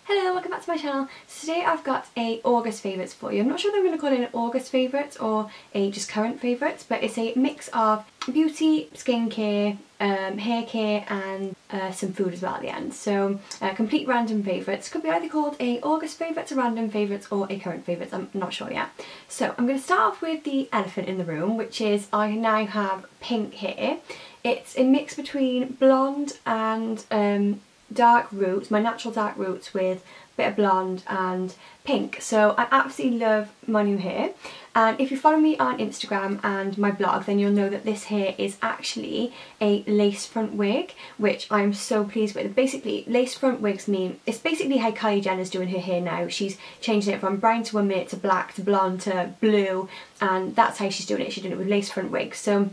Hello, welcome back to my channel. So today I've got a August favourites for you. I'm not sure if I'm going to call it an August favourites or a just current favourites, but it's a mix of beauty, skincare, hair care and some food as well at the end. So complete random favourites. Could be either called a August favourites, a random favourites or a current favourites, I'm not sure yet. So I'm going to start off with the elephant in the room, which is I now have pink hair. It's a mix between blonde and dark roots, my natural dark roots with a bit of blonde and pink. So I absolutely love my new hair, and if you follow me on Instagram and my blog then you'll know that this hair is actually a lace front wig, which I'm so pleased with. Basically lace front wigs mean, it's basically how Kylie Jenner's doing her hair now. She's changing it from brown to 1 minute to black to blonde to blue, and that's how she's doing it. She's doing it with lace front wigs. So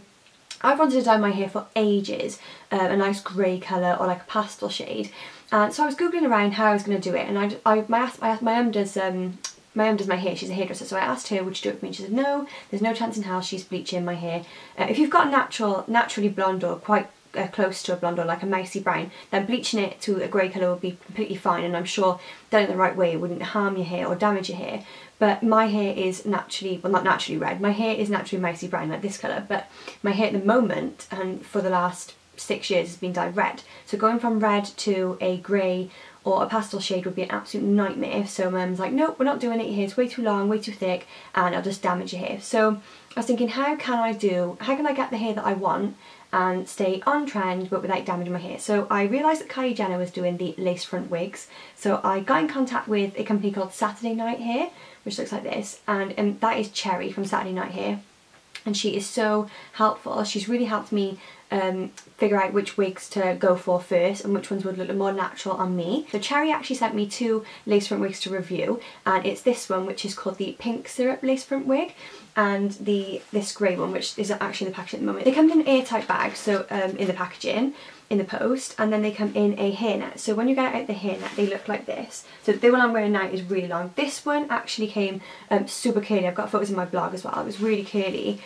I've wanted to dye my hair for ages, a nice grey colour or like a pastel shade, and so I was googling around how I was going to do it, and my mum does my hair. She's a hairdresser, so I asked her would you do it for me, and she said no, there's no chance in hell she's bleaching my hair. If you've got naturally blonde or quite close to a blonde or like a mousy brown, then bleaching it to a grey colour would be completely fine, and I'm sure done it the right way it wouldn't harm your hair or damage your hair. But my hair is naturally, well not naturally red, my hair is naturally mousy brown like this colour, but my hair at the moment and for the last 6 years has been dyed red. So going from red to a grey or a pastel shade would be an absolute nightmare. So Mum's like, nope, we're not doing it, your hair's way too long, way too thick, and it'll just damage your hair. So I was thinking, how can I get the hair that I want and stay on trend but without damaging my hair? So I realised that Kylie Jenner was doing the lace front wigs, so I got in contact with a company called Saturday Night Hair, which looks like this, and that is Cherry from Saturday Night Hair, and she is so helpful. She's really helped me figure out which wigs to go for first and which ones would look more natural on me. So Cherry actually sent me 2 lace front wigs to review, and it's this one which is called the pink syrup lace front wig, and this grey one which is actually in the package at the moment. They come in an airtight bag, so in the packaging, in the post, and then they come in a hairnet. So when you get out the hairnet they look like this. So the one I'm wearing now is really long. This one actually came super curly. I've got photos in my blog as well. It was really curly.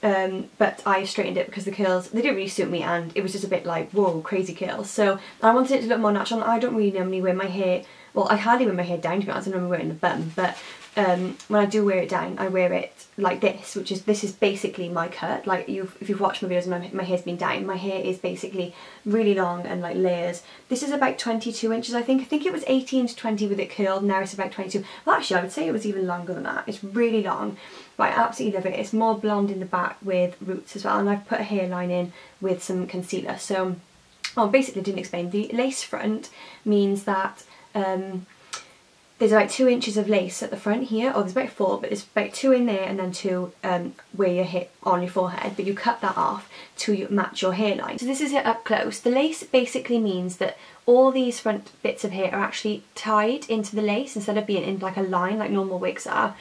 But I straightened it because the curls, they didn't really suit me, and it was just a bit like, whoa, crazy curls. So I wanted it to look more natural, and I don't really normally wear my hair, well I hardly wear my hair down to be honest, I normally wear it in a bun, but when I do wear it down I wear it like this, this is basically my cut. Like if you've watched my videos and my hair's been down, my hair is basically really long and like layers. This is about 22 inches I think it was 18 to 20 with it curled, now it's about 22. Well actually I would say it was even longer than that. It's really long, but I absolutely love it. It's more blonde in the back with roots as well, and I've put a hairline in with some concealer. So basically I didn't explain, the lace front means that there's about 2 inches of lace at the front here, or there's about 4, but there's about 2 in there and then 2 where you hit on your forehead, but you cut that off to match your hairline. So this is it up close. The lace basically means that all these front bits of hair are actually tied into the lace instead of being in like a line like normal wigs are.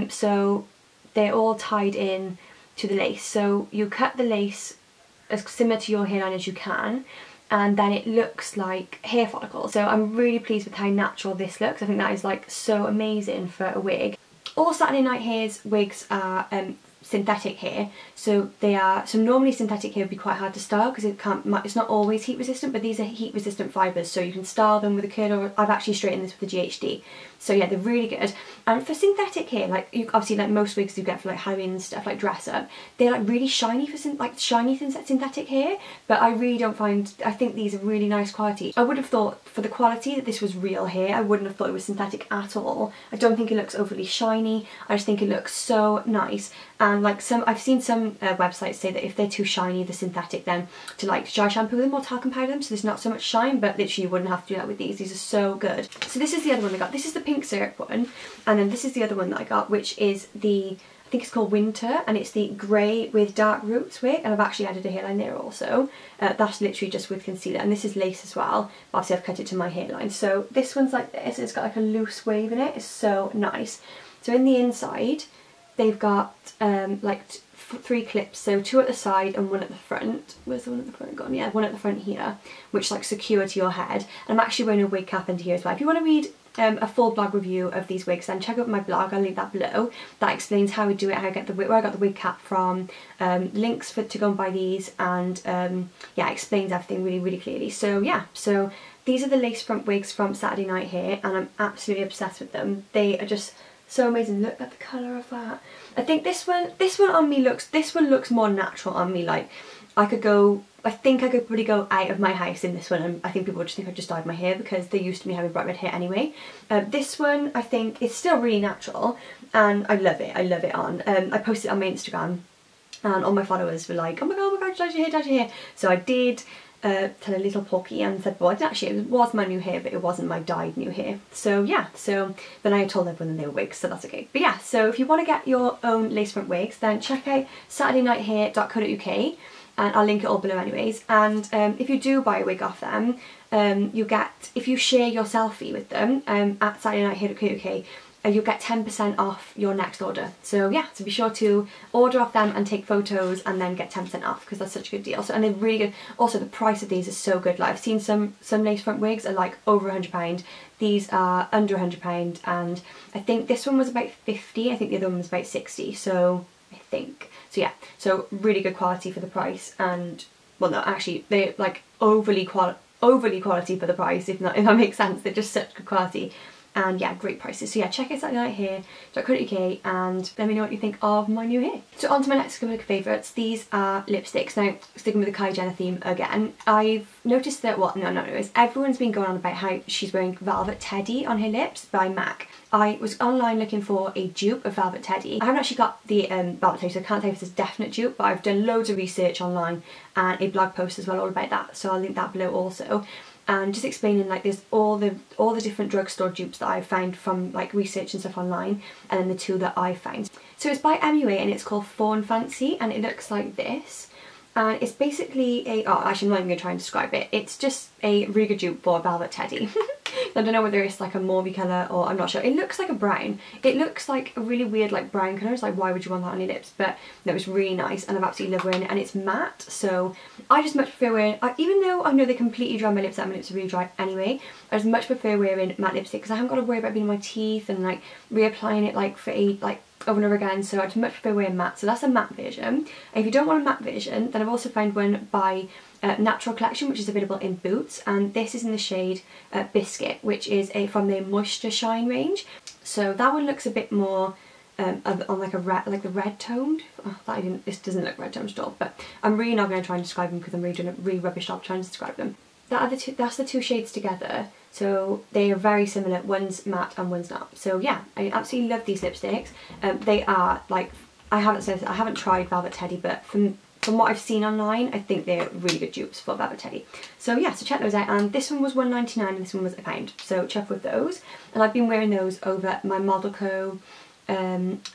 So they're all tied in to the lace. So you cut the lace as similar to your hairline as you can, and then it looks like hair follicles. So I'm really pleased with how natural this looks. I think that is like so amazing for a wig. All Saturday Night Hair's wigs are synthetic hair, so normally synthetic hair would be quite hard to style because it's not always heat resistant, but these are heat resistant fibres, so you can style them with a curl, or I've actually straightened this with a GHD. So yeah, they're really good. And for synthetic hair, like obviously like most wigs you get for like Halloween and stuff, like dress up, they're like really shiny for synthetic hair, but I really don't find, I think these are really nice quality. I would have thought for the quality that this was real hair. I wouldn't have thought it was synthetic at all. I don't think it looks overly shiny, I just think it looks so nice. And like I've seen some websites say that if they're too shiny, the synthetic, then to like dry shampoo them or talcum powder them so there's not so much shine, but literally you wouldn't have to do that with these. These are so good. So this is the other one I got. This is the pink syrup one, and then this is the other one that I got, which is I think it's called Winter, and it's the grey with dark roots wig, and I've actually added a hairline there also. That's literally just with concealer, and this is lace as well, but obviously I've cut it to my hairline. So this one's like this, it's got like a loose wave in it, it's so nice. So in the inside they've got like 3 clips, so 2 at the side and 1 at the front. Where's the one at the front gone? Yeah, 1 at the front here, which like secure to your head. And I'm actually wearing a wig cap under here as well. If you want to read a full blog review of these wigs, then check out my blog, I'll link that below. That explains how I do it, how I get the wig, where I got the wig cap from, links to go and buy these, and yeah, explains everything really clearly. So yeah, so These are the lace front wigs from Saturday Night Hair, and I'm absolutely obsessed with them. They are just so amazing. Look at the colour of that. I think this one on me looks more natural on me. Like, I think I could probably go out of my house in this one, and I think people would just think I've just dyed my hair because they're used to me having bright red hair anyway. This one I think is still really natural, and I love it on. I posted it on my Instagram, and all my followers were like, oh my god, dyed your hair. So I did tell a little Porky and said, well, actually it was my new hair, but it wasn't my dyed new hair. So yeah, so then I told everyone that they were wigs, so that's okay. But yeah, so if you want to get your own lace front wigs, then check out saturdaynighhair.co.uk, and I'll link it all below anyways. And if you do buy a wig off them, you get, if you share your selfie with them at saturdaynighhair.co.uk, you'll get 10% off your next order. So yeah, so be sure to order off them and take photos and then get 10% off, because that's such a good deal. So, and they're really good. Also, the price of these is so good. Like, I've seen some lace front wigs are like over £100. These are under £100, and I think this one was about 50. I think the other one was about 60. So I think, so yeah, so really good quality for the price. And well, no, actually they're like overly quality for the price, if that makes sense. They're just such good quality. And yeah, great prices. So yeah, check out saturdaynighhair.co.uk and let me know what you think of my new hair. So on to my next couple of favourites. These are lipsticks. Now, sticking with the Kylie Jenner theme again, I've noticed that, well, everyone's been going on about how she's wearing Velvet Teddy on her lips by MAC. I was online looking for a dupe of Velvet Teddy. I haven't actually got the Velvet Teddy, so I can't tell if it's a definite dupe, but I've done loads of research online and a blog post as well all about that, so I'll link that below also. And just explaining, like, there's all the different drugstore dupes that I've found from like research and stuff online, and then the two that I found. So it's by MUA and it's called Fawn Fancy, and it looks like this. And it's basically a, oh, actually I'm not even going to try and describe it. It's just a really good dupe for Velvet Teddy. I don't know whether it's like a mauvey colour or I'm not sure. It looks like a brown. It looks like a really weird like brown colour. It's like, why would you want that on your lips? But no, it's really nice and I've absolutely loved wearing it, and it's matte. So I just much prefer wearing, even though I know they completely dry my lips out, my lips are really dry anyway, I just much prefer wearing matte lipstick because I haven't got to worry about being on my teeth and like reapplying it like for over and over again. So I'd much prefer wearing matte. So that's a matte version. And if you don't want a matte version, then I've also found one by Natural Collection, which is available in Boots, and this is in the shade Biscuit, which is from their Moisture Shine range. So that one looks a bit more on like a red, like the red toned. Oh, this doesn't look red toned at all, but I'm really not going to try and describe them because I'm really doing a really rubbish job trying to describe them. That's the two shades together, so they are very similar. One's matte and one's not. So yeah, I absolutely love these lipsticks. They are like, I haven't tried Velvet Teddy, but from what I've seen online, I think they're really good dupes for Velvet Teddy. So yeah, so check those out. And this one was £1.99 and this one was £1, so check with those. And I've been wearing those over my Model Co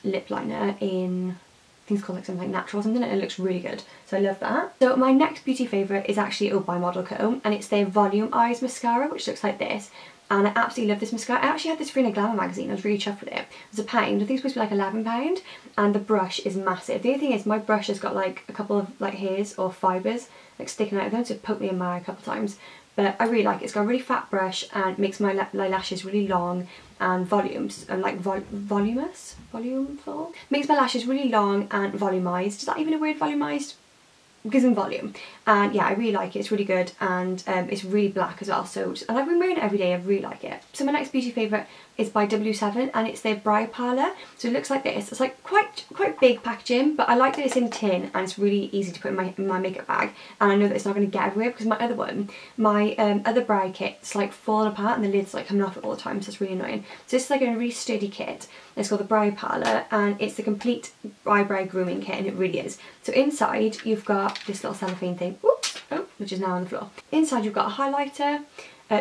lip liner in, I think it's called like something like Natural or something, and it looks really good, so I love that. So my next beauty favourite is actually by Model Co, and it's their Volume Eyes mascara, which looks like this. And I absolutely love this mascara. I actually had this free in a Glamour magazine. I was really chuffed with it. It was £1. I think it's supposed to be like £11, and the brush is massive. The only thing is my brush has got like a couple of like hairs or fibres like sticking out of them, so it poked me in my eye a couple of times. But I really like it. It's got a really fat brush and makes my lashes really long and volumes and like volumeful. Makes my lashes really long and volumized. Is that even a word, volumized? Gives them volume. And yeah, I really like it. It's really good, and it's really black as well. So and I've been wearing it every day. I really like it. So my next beauty favourite is by W7, and it's their Brow Parlour. So it looks like this. It's like quite big packaging, but I like that it's in tin and it's really easy to put in my makeup bag. And I know that it's not going to get everywhere because my other one, my other brow kit's like falling apart and the lid's like coming off it all the time, so it's really annoying. So this is like a really sturdy kit. It's called the Brow Parlour, and it's the complete eyebrow grooming kit, and it really is. So inside you've got this little cellophane thing, which is now on the floor. Inside you've got a highlighter,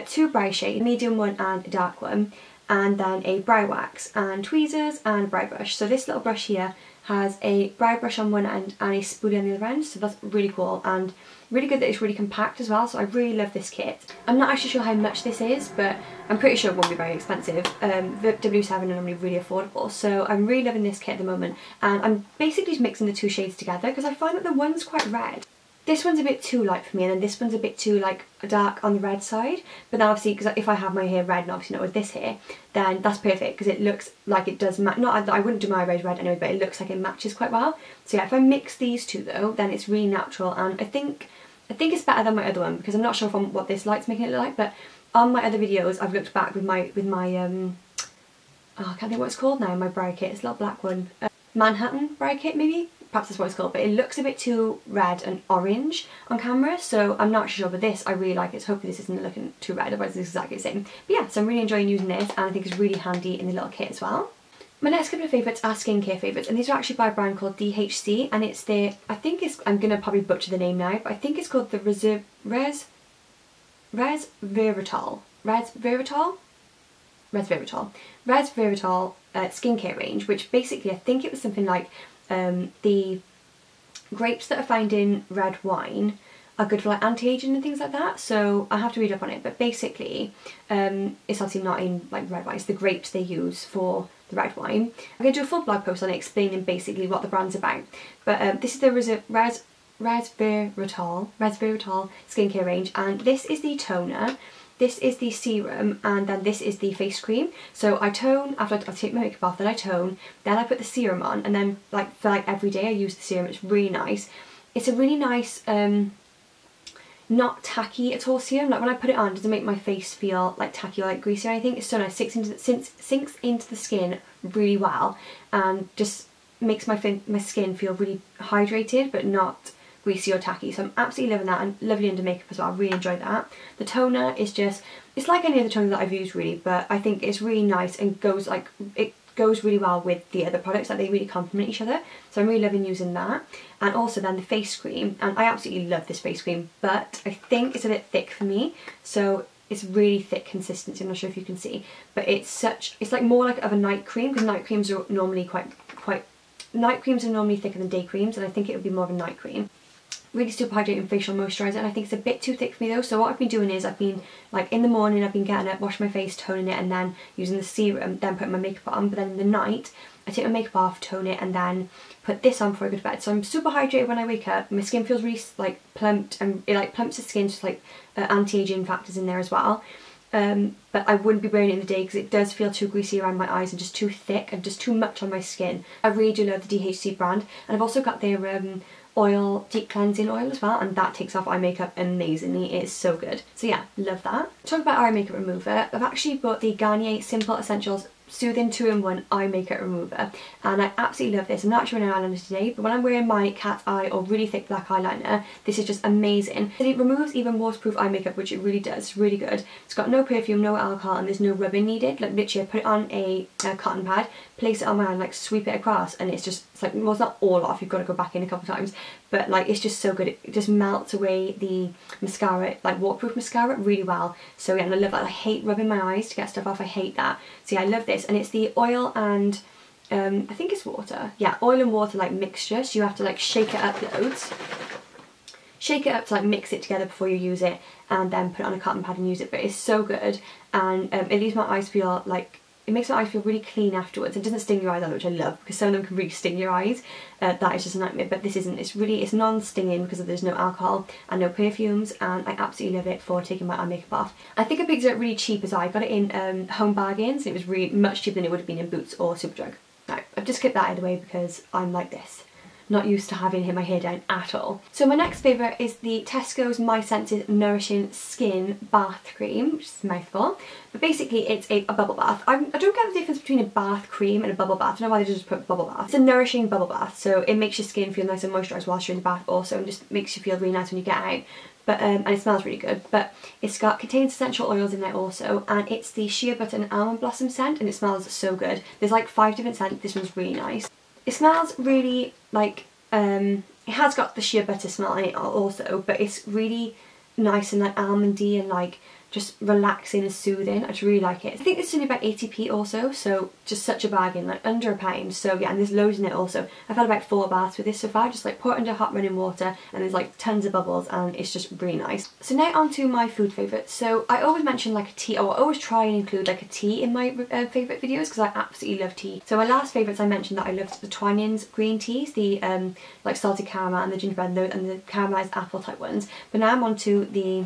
2 brow shades, a medium one and a dark one, and then a brow wax and tweezers and a brow brush. So this little brush here has a brow brush on one end and a spoolie on the other end, so that's really cool and really good that it's really compact as well. So I really love this kit. I'm not actually sure how much this is, but I'm pretty sure it won't be very expensive. The W7 are normally really affordable, so I'm really loving this kit at the moment, and I'm basically just mixing the 2 shades together because I find that the one's quite red. This one's a bit too light for me, and then this one's a bit too like dark on the red side. But then obviously, because if I have my hair red and obviously not with this hair, then that's perfect because it looks like it does match. Not, I wouldn't do my eyebrows red anyway, but it looks like it matches quite well. So yeah, if I mix these two though, then it's really natural, and I think it's better than my other one because I'm not sure from what this light's making it look like, but on my other videos I've looked back with my oh, I can't think what it's called now, my brow kit, it's a little black one. Manhattan brow kit maybe? Perhaps that's what it's called, but it looks a bit too red and orange on camera, so I'm not sure, but this I really like it, so hopefully this isn't looking too red, otherwise it's exactly the same. But yeah, so I'm really enjoying using this, and I think it's really handy in the little kit as well. My next couple of favourites are skincare favourites, and these are actually by a brand called DHC, and it's the, I think it's, I'm going to probably butcher the name now, but I think it's called the Resveratrol skincare range, which basically I think it was something like the grapes that are found in red wine are good for like anti-aging and things like that, so I have to read up on it, but basically it's obviously not in like red wine, it's the grapes they use for the red wine. I'm going to do a full blog post on it explaining basically what the brand's about, but this is the Resveratrol skincare range, and this is the toner, this is the serum, and then this is the face cream. So I tone, after I take my makeup off, then I tone, then I put the serum on, and then like for like every day I use the serum. It's really nice. It's a really nice, not tacky at all serum. Like when I put it on, it doesn't make my face feel like tacky or like greasy or anything. It's so nice, sinks into the skin really well, and just makes my skin feel really hydrated but not greasy or tacky. So I'm absolutely loving that, and lovely under makeup as well. I really enjoy that. The toner is just, it's like any other toner that I've used really, but I think it's really nice and goes like, it goes really well with the other products, like they really complement each other, so I'm really loving using that. And also then the face cream, and I absolutely love this face cream, but I think it's a bit thick for me, so it's really thick consistency. I'm not sure if you can see, but it's like more like of a night cream, because night creams are normally night creams are normally thicker than day creams, and I think it would be more of a night cream. Really super hydrating facial moisturiser, and I think it's a bit too thick for me though, so what I've been doing is I've been like in the morning I've been getting up, washing my face, toning it, and then using the serum, then putting my makeup on, but then in the night I take my makeup off, tone it, and then put this on before I go to bed. So I'm super hydrated when I wake up, my skin feels really like plumped, and it like plumps the skin, just like anti-aging factors in there as well. But I wouldn't be wearing it in the day because it does feel too greasy around my eyes and just too thick and just too much on my skin. I really do love the DHC brand, and I've also got their oil, deep cleansing oil as well, and that takes off eye makeup amazingly. It is so good. So yeah, love that. Talk about eye makeup remover, I've actually bought the Garnier Simple Essentials Soothing 2-in-1 Eye Makeup Remover, and I absolutely love this. I'm not actually wearing eyeliner today, but when I'm wearing my cat eye or really thick black eyeliner, this is just amazing. It removes even waterproof eye makeup, which it really does. It's really good. It's got no perfume, no alcohol, and there's no rubbing needed. Like literally I put it on a cotton pad, place it on my eye and like sweep it across, and it's like, well, it's not all off, you've got to go back in a couple of times, but like it's just so good. It just melts away the mascara, like waterproof mascara, really well. So yeah, and I love that. I hate rubbing my eyes to get stuff off, I hate that. So yeah, I love this, and it's the oil and I think it's water. Yeah, oil and water like mixture, so you have to like shake it up loads. Shake it up to like mix it together before you use it, and then put it on a cotton pad and use it. But it's so good, and it leaves my eyes feel like, it makes my eyes feel really clean afterwards. It doesn't sting your eyes out, which I love, because some of them can really sting your eyes. That is just a nightmare, but this isn't. It's non-stinging because there's no alcohol and no perfumes, and I absolutely love it for taking my eye makeup off. I think I picked it up really cheap as well. I got it in Home Bargains, and it was really much cheaper than it would have been in Boots or Superdrug. Now, I've just kept that out of the way because I'm like this. Not used to having my hair down at all. So my next favourite is the Tesco's My Senses Nourishing Skin Bath Cream, which is a mouthful. But basically it's a bubble bath. I don't get the difference between a bath cream and a bubble bath. I don't know why they just put bubble bath. It's a nourishing bubble bath, so it makes your skin feel nice and moisturised whilst you're in the bath also, and just makes you feel really nice when you get out. But and it smells really good. But contains essential oils in there also, and it's the shea butter and almond blossom scent, and it smells so good. There's like 5 different scents. This one's really nice. It smells really like, it has got the shea butter smell in it also, but it's really nice and like almondy and like just relaxing and soothing. I just really like it. I think it's only about 80p also, so just such a bargain, like under £1. So yeah, and there's loads in it also. I've had about 4 baths with this so far. Just like pour it under hot running water, and there's like tons of bubbles, and it's just really nice. So now on to my food favourites. So I always mention like a tea, or I always try and include like a tea in my favourite videos, because I absolutely love tea. So my last favourites, I mentioned that I loved the Twinings green teas, the like salted caramel and the gingerbread and the caramelised apple type ones. But now I'm on to the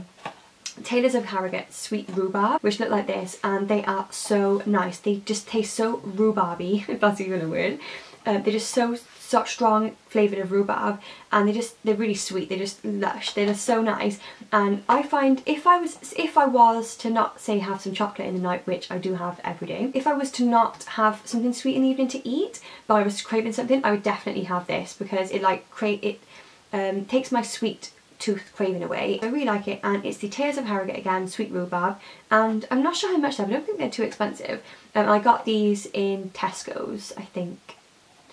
Taylor's of Harrogate Sweet Rhubarb, which look like this, and they are so nice. They just taste so rhubarby, if that's even a word. They're just so strong flavoured of rhubarb, and they're really sweet, they're just lush, they're just so nice. And I find if I was to not say have some chocolate in the night, which I do have every day, if I was to not have something sweet in the evening to eat but I was craving something, I would definitely have this, because it like takes my sweet tooth craving away. I really like it, and it's the Tears of Harrogate again, sweet rhubarb, and I'm not sure how much they're, but I don't think they're too expensive. I got these in Tesco's, I think.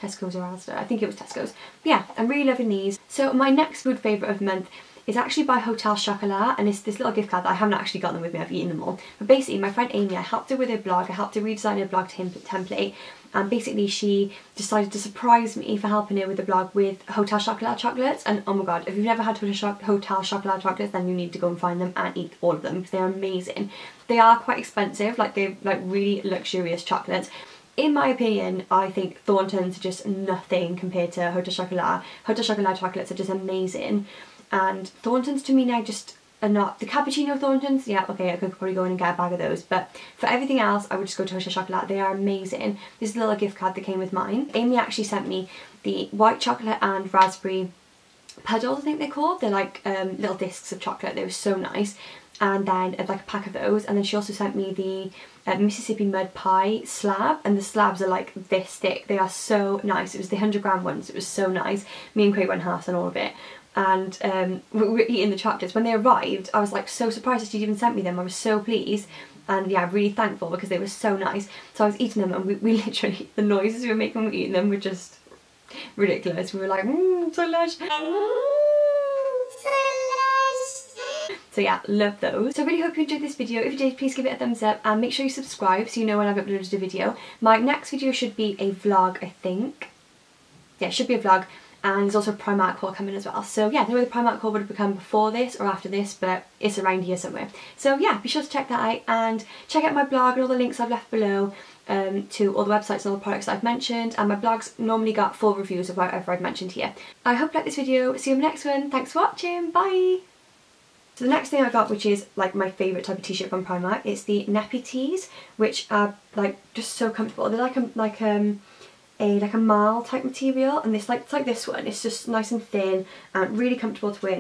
Tesco's or Asda, I think it was Tesco's. But yeah, I'm really loving these. So my next food favourite of the month is actually by Hotel Chocolat, and it's this little gift card that I haven't actually got them with me, I've eaten them all. But basically my friend Amy, I helped her with her blog, I helped her redesign her blog template, and basically she decided to surprise me for helping her with the blog with Hotel Chocolat chocolates. And oh my god, if you've never had Hotel Chocolat chocolates, then you need to go and find them and eat all of them, because they're amazing. They are quite expensive, like they're like really luxurious chocolates. In my opinion, I think Thornton's are just nothing compared to Hotel Chocolat. Hotel Chocolat chocolates are just amazing, and Thornton's to me now just are not. The cappuccino Thornton's, yeah, okay, I could probably go in and get a bag of those, but for everything else I would just go to Hotel Chocolat. They are amazing. This is a little gift card that came with mine. Amy actually sent me the white chocolate and raspberry puddles, I think they're called. They're like little discs of chocolate. They were so nice. And then like a pack of those, and then she also sent me the Mississippi mud pie slab, and the slabs are like this thick. They are so nice. It was the 100-gram ones. It was so nice. Me and Craig went halves on all of it, and we were eating the chocolates. When they arrived, I was like so surprised that she'd even sent me them. I was so pleased, and yeah, really thankful, because they were so nice. So I was eating them, and we literally, the noises we were making when we were eating them were just ridiculous. We were like, so lush. So yeah, love those. So I really hope you enjoyed this video. If you did, please give it a thumbs up, and make sure you subscribe so you know when I've uploaded a video. My next video should be a vlog, I think. Yeah, it should be a vlog, and there's also a Primark haul coming as well. So yeah, I don't know whether the Primark haul would have become before this or after this, but it's around here somewhere. So yeah, be sure to check that out, and check out my blog and all the links I've left below to all the websites and all the products that I've mentioned, and my blog's normally got full reviews of whatever I've mentioned here. I hope you like this video. See you in the next one. Thanks for watching. Bye! So the next thing I got, which is like my favourite type of t-shirt from Primark, it's the nappy tees, which are like just so comfortable. They're like a marl type material, and it's like this one. It's just nice and thin and really comfortable to wear.